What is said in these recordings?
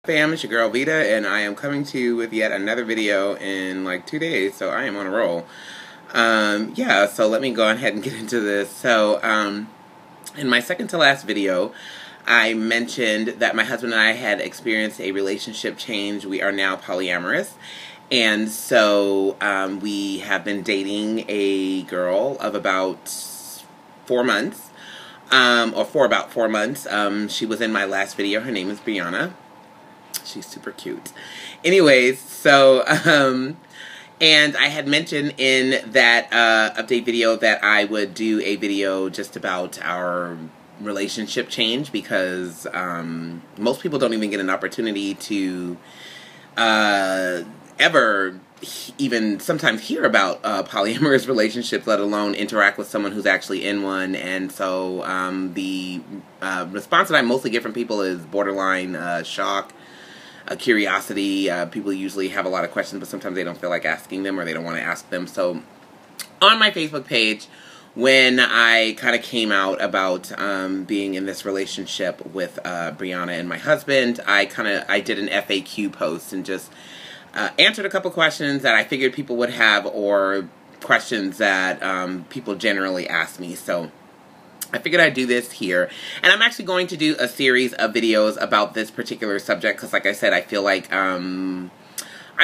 Fam, it's your girl Vita, and I am coming to you with yet another video in like 2 days, so I am on a roll. Yeah, so let me go ahead and get into this. So, in my second to last video, I mentioned that my husband and I had experienced a relationship change. We are now polyamorous, and so we have been dating a girl of about 4 months, or for about 4 months. She was in my last video. Her name is Brianna. She's super cute. Anyways, so, and I had mentioned in that update video that I would do a video just about our relationship change because most people don't even get an opportunity to ever even sometimes hear about polyamorous relationships, let alone interact with someone who's actually in one. And so the response that I mostly get from people is borderline shock, curiosity. People usually have a lot of questions, but sometimes they don't feel like asking them or they don't want to ask them. So on my Facebook page, when I kind of came out about being in this relationship with Brianna and my husband, I did an FAQ post and just answered a couple questions that I figured people would have, or questions that people generally ask me. So I figured I'd do this here, and I'm actually going to do a series of videos about this particular subject because, like I said, I feel like I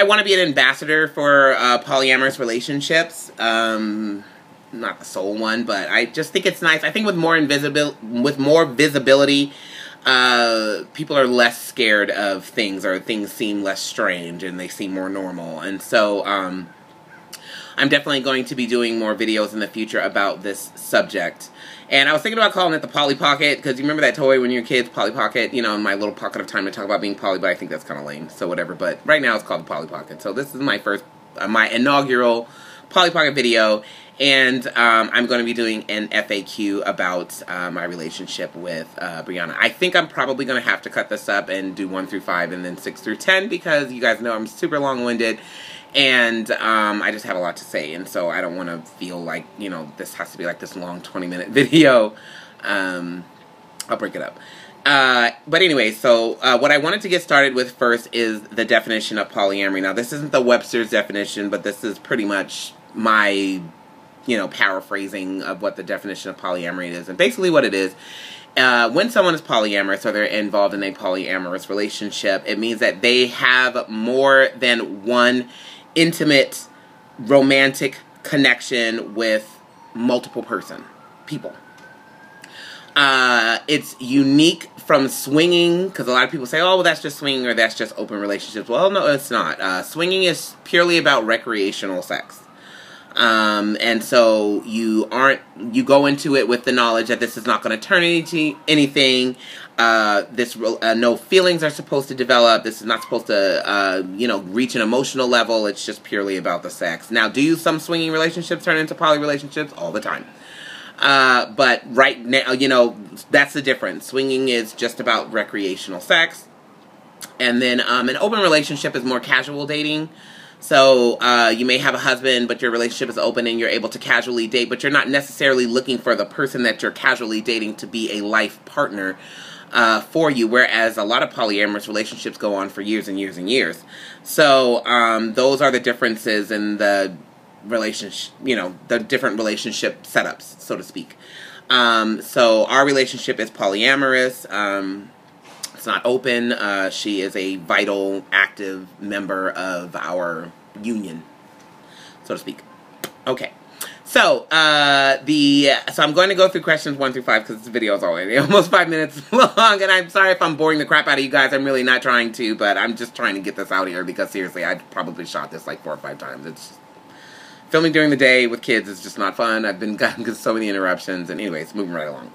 want to be an ambassador for polyamorous relationships. Not the sole one, but I just think it's nice. I think with more visibility, people are less scared of things, or things seem less strange and they seem more normal. And so I'm definitely going to be doing more videos in the future about this subject. And I was thinking about calling it the Polly Pocket, because you remember that toy when you were kids, Polly Pocket, you know, my little pocket of time to talk about being poly, but I think that's kind of lame, so whatever. But right now it's called the Polly Pocket. So this is my first, my inaugural Polly Pocket video, and I'm going to be doing an FAQ about my relationship with Brianna. I think I'm probably going to have to cut this up and do 1 through 5 and then 6 through 10, because you guys know I'm super long-winded. And I just have a lot to say, and so I don't want to feel like, you know, this has to be like this long 20-minute video. I'll break it up. But anyway, so what I wanted to get started with first is the definition of polyamory. Now, this isn't the Webster's definition, but this is pretty much my, you know, paraphrasing of what the definition of polyamory is. And basically what it is, when someone is polyamorous, or they're involved in a polyamorous relationship, it means that they have more than one intimate, romantic connection with multiple people. It's unique from swinging, because a lot of people say, oh, well, that's just swinging, or that's just open relationships. Well, no, it's not. Swinging is purely about recreational sex. And so you go into it with the knowledge that this is not going to turn into anything. No feelings are supposed to develop. This is not supposed to, you know, reach an emotional level. It's just purely about the sex. Now, do some swinging relationships turn into poly relationships? All the time. But right now, you know, that's the difference. Swinging is just about recreational sex. And then, an open relationship is more casual dating. So, you may have a husband, but your relationship is open and you're able to casually date, but you're not necessarily looking for the person that you're casually dating to be a life partner for you, whereas a lot of polyamorous relationships go on for years and years and years. So, those are the differences in the relationship, you know, the different relationship setups, so to speak. So, our relationship is polyamorous. It's not open. She is a vital, active member of our union, so to speak. Okay. So, so I'm going to go through questions 1 through 5, because this video is already almost 5 minutes long, and I'm sorry if I'm boring the crap out of you guys. I'm really not trying to, but I'm just trying to get this out here, because seriously, I probably shot this like 4 or 5 times. It's just, filming during the day with kids is just not fun. I've been gotten so many interruptions, and anyways, moving right along.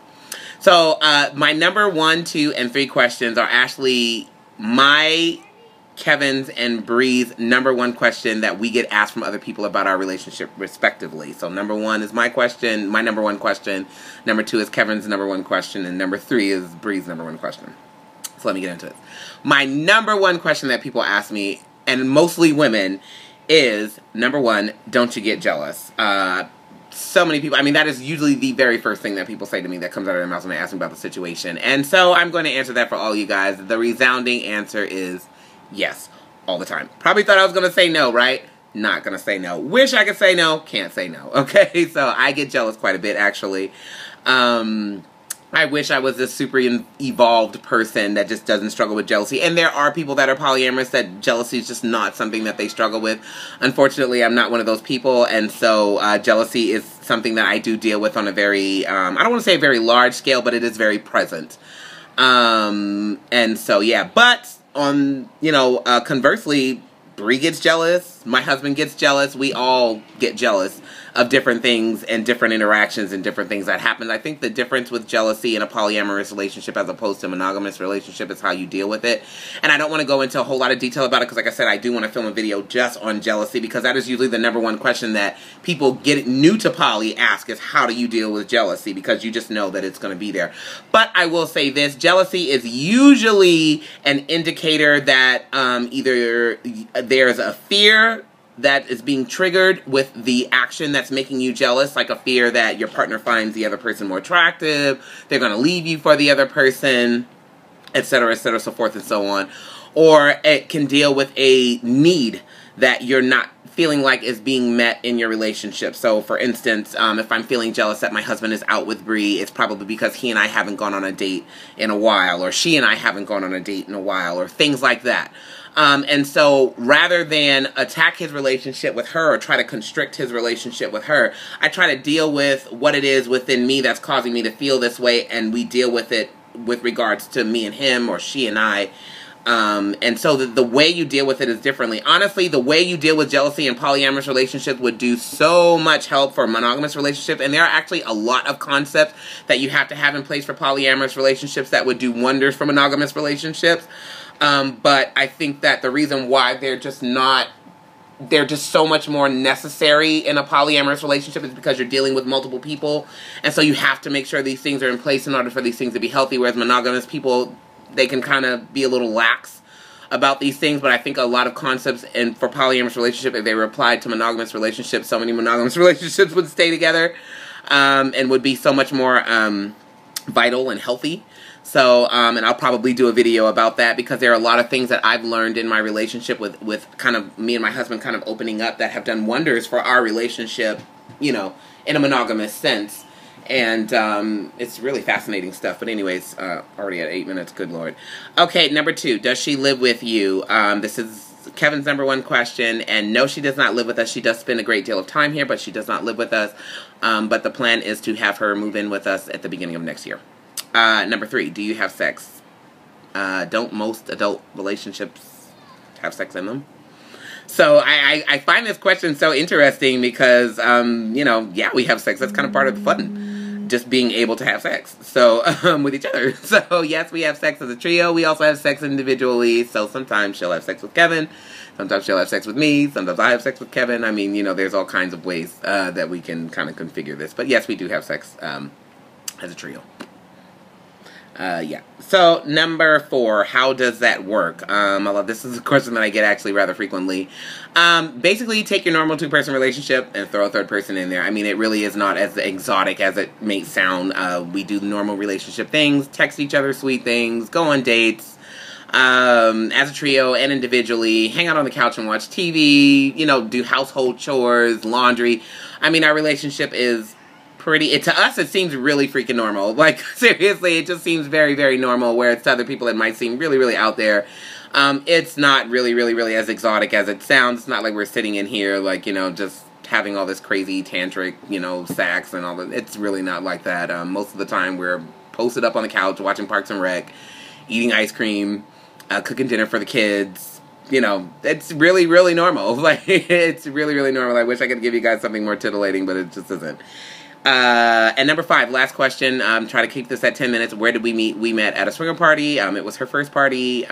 So, my number 1, 2, and 3 questions are actually my, Kevin's, and Bree's number 1 question that we get asked from other people about our relationship, respectively. So, number 1 is my question, my number 1 question. Number 2 is Kevin's number 1 question. And number 3 is Bree's number 1 question. So, let me get into it. My number 1 question that people ask me, and mostly women, is, number 1, don't you get jealous? so many people, I mean, that is usually the very first thing that people say to me that comes out of their mouths when they ask me about the situation. And so I'm going to answer that for all you guys. The resounding answer is yes, all the time. Probably thought I was going to say no, right? Not going to say no. Wish I could say no, can't say no. Okay, so I get jealous quite a bit, actually. I wish I was this super evolved person that just doesn't struggle with jealousy. And there are people that are polyamorous that jealousy is just not something that they struggle with. Unfortunately, I'm not one of those people. And so jealousy is something that I do deal with on a very, I don't want to say a very large scale, but it is very present. And so, yeah. But on, you know, conversely, Bree gets jealous. My husband gets jealous. We all get jealous of different things and different interactions and different things that happen. I think the difference with jealousy in a polyamorous relationship as opposed to a monogamous relationship is how you deal with it. And I don't want to go into a whole lot of detail about it because, like I said, I do want to film a video just on jealousy because that is usually the #1 question that people get new to poly ask is how do you deal with jealousy, because you just know that it's going to be there. But I will say this, jealousy is usually an indicator that either there's a fear that is being triggered with the action that's making you jealous, like a fear that your partner finds the other person more attractive, they're going to leave you for the other person, etc., so forth and so on. Or it can deal with a need that you're not feeling like is being met in your relationship. So, for instance, if I'm feeling jealous that my husband is out with Bree, it's probably because he and I haven't gone on a date in a while, or she and I haven't gone on a date in a while, or things like that. And so rather than attack his relationship with her or try to constrict his relationship with her, I try to deal with what it is within me that's causing me to feel this way, and we deal with it with regards to me and him or she and I. And so the way you deal with it is differently. Honestly, the way you deal with jealousy in polyamorous relationships would do so much help for a monogamous relationship. And there are actually a lot of concepts that you have to have in place for polyamorous relationships that would do wonders for monogamous relationships. But I think that the reason why they're just so much more necessary in a polyamorous relationship is because you're dealing with multiple people. And so you have to make sure these things are in place in order for these things to be healthy. Whereas monogamous people, they can kind of be a little lax about these things. But I think a lot of concepts for polyamorous relationship, if they were applied to monogamous relationships, so many monogamous relationships would stay together, and would be so much more, vital and healthy. So, and I'll probably do a video about that because there are a lot of things that I've learned in my relationship with kind of me and my husband kind of opening up that have done wonders for our relationship, you know, in a monogamous sense. And it's really fascinating stuff. But anyways, already at 8 minutes, good Lord. Okay, #2, does she live with you? This is Kevin's #1 question. And no, she does not live with us. She does spend a great deal of time here, but she does not live with us. But the plan is to have her move in with us at the beginning of next year. #3, do you have sex? Don't most adult relationships have sex in them? So I find this question so interesting because, you know, yeah, we have sex. That's kind of part of the fun. Just being able to have sex. So, with each other. So, yes, we have sex as a trio. We also have sex individually. So, sometimes she'll have sex with Kevin. Sometimes she'll have sex with me. Sometimes I have sex with Kevin. I mean, you know, there's all kinds of ways that we can kind of configure this. But, yes, we do have sex as a trio. Yeah. So, #4, how does that work? This is a question that I get actually rather frequently. Basically, take your normal 2-person relationship and throw a 3rd person in there. I mean, it really is not as exotic as it may sound. We do normal relationship things, text each other sweet things, go on dates, as a trio and individually, hang out on the couch and watch TV, you know, do household chores, laundry. I mean, our relationship is to us, it seems really freaking normal. Like, seriously, it just seems very, very normal, whereas to other people it might seem really, really out there. It's not really, really, really as exotic as it sounds. It's not like we're sitting in here, like, you know, just having all this crazy tantric, you know, sex and all that. It's really not like that. Most of the time, we're posted up on the couch, watching Parks and Rec, eating ice cream, cooking dinner for the kids. You know, it's really, really normal. Like, it's really, really normal. I wish I could give you guys something more titillating, but it just isn't. And #5, last question, try to keep this at 10 minutes. Where did we meet? We met at a swinger party. It was her first party.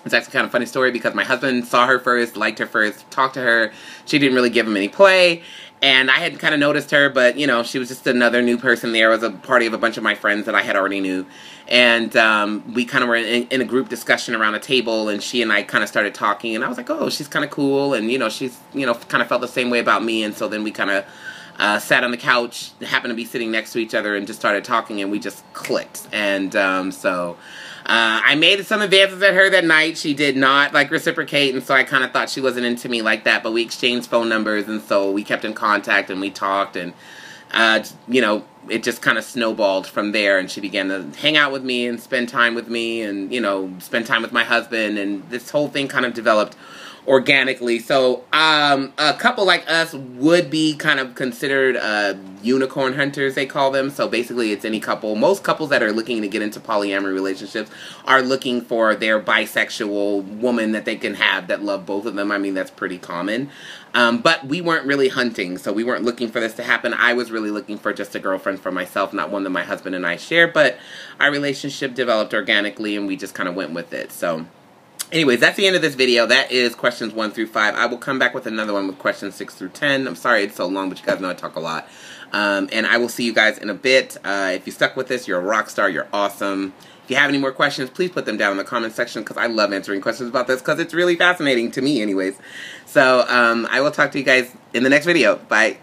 It's actually kind of a funny story because my husband saw her first, liked her first, talked to her. She didn't really give him any play. And I had kind of noticed her, but, you know, she was just another new person there. It was a party of a bunch of my friends that I had already knew. And we kind of were in a group discussion around a table, and she and I kind of started talking. And I was like, oh, she's kind of cool. And, you know, she's, you know, kind of felt the same way about me. And so then we kind of sat on the couch, happened to be sitting next to each other, and just started talking, and we just clicked. And so I made some advances at her that night. She did not like reciprocate, and so I kind of thought she wasn't into me like that. But we exchanged phone numbers, and so we kept in contact, and we talked, and you know, it just kind of snowballed from there, and she began to hang out with me and spend time with me, and, you know, spend time with my husband, and this whole thing kind of developed organically. So a couple like us would be kind of considered unicorn hunters, they call them. So basically it's any couple. Most couples that are looking to get into polyamory relationships are looking for their bisexual woman that they can have that love both of them. I mean, that's pretty common. But we weren't really hunting, so we weren't looking for this to happen. I was really looking for just a girlfriend for myself, not one that my husband and I share, but our relationship developed organically, and we just kind of went with it. So anyways, that's the end of this video. That is questions 1 through 5. I will come back with another one with questions 6 through 10. I'm sorry it's so long, but you guys know I talk a lot. And I will see you guys in a bit. If you stuck with this, you're a rock star. You're awesome. If you have any more questions, please put them down in the comment section, because I love answering questions about this, because it's really fascinating to me anyways. So I will talk to you guys in the next video. Bye.